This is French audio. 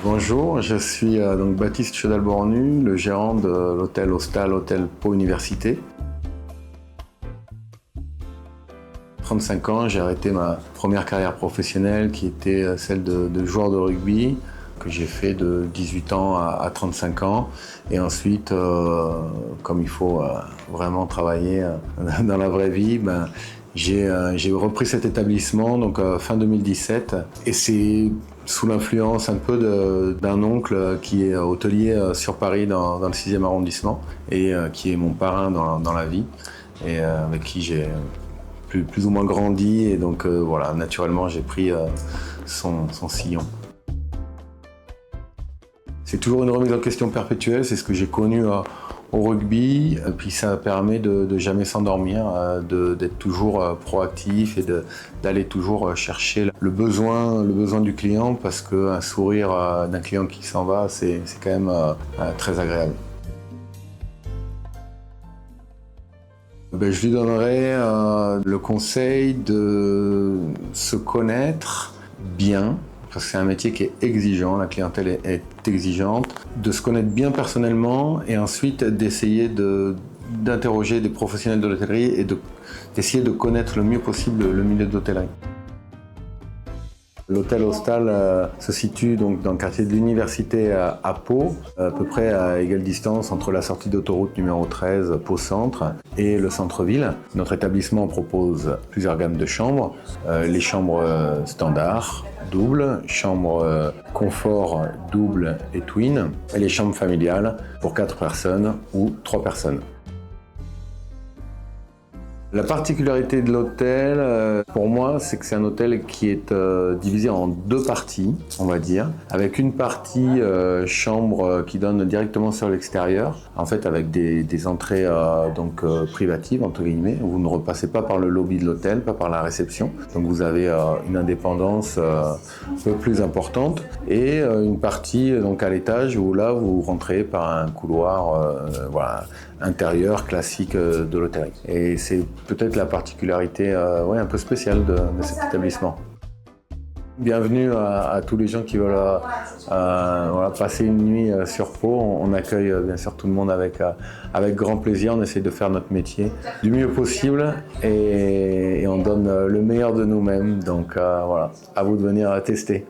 Bonjour, je suis donc Baptiste Chedal-Bornu, le gérant de l'hôtel Hostal Hôtel Pau Université. 35 ans, j'ai arrêté ma première carrière professionnelle qui était celle de joueur de rugby que j'ai fait de 18 ans à 35 ans. Et ensuite, comme il faut vraiment travailler dans la vraie vie, j'ai repris cet établissement donc fin 2017 et c'est sous l'influence un peu d'un oncle qui est hôtelier sur Paris dans le 6e arrondissement et qui est mon parrain dans la vie et avec qui j'ai plus ou moins grandi et donc voilà, naturellement j'ai pris son sillon. C'est toujours une remise en question perpétuelle, c'est ce que j'ai connu au rugby, et puis ça permet de jamais s'endormir, d'être toujours proactif et d'aller toujours chercher le besoin du client parce qu'un sourire d'un client qui s'en va, c'est quand même très agréable. Je lui donnerais le conseil de se connaître bien, parce que c'est un métier qui est exigeant, la clientèle est exigeante, de se connaître bien personnellement et ensuite d'essayer d'interroger des professionnels de l'hôtellerie et d'essayer de connaître le mieux possible le milieu de l'hôtellerie. L'hôtel Hostal se situe donc dans le quartier de l'Université à Pau, à peu près à égale distance entre la sortie d'autoroute numéro 13, Pau Centre, et le centre-ville. Notre établissement propose plusieurs gammes de chambres, les chambres standards, double, chambre confort double et twin, et les chambres familiales pour 4 personnes ou 3 personnes. La particularité de l'hôtel, pour moi, c'est que c'est un hôtel qui est divisé en 2 parties, on va dire, avec une partie chambre qui donne directement sur l'extérieur, en fait avec des entrées privatives, entre guillemets. Vous ne repassez pas par le lobby de l'hôtel, pas par la réception, donc vous avez une indépendance un peu plus importante, et une partie donc à l'étage où là vous rentrez par un couloir voilà, intérieur classique de l'hôtellerie. Et c'est peut-être la particularité un peu spéciale de cet établissement. Bienvenue à tous les gens qui veulent passer une nuit sur Pau. On accueille bien sûr tout le monde avec grand plaisir. On essaie de faire notre métier du mieux possible et on donne le meilleur de nous-mêmes. Donc voilà, à vous de venir tester.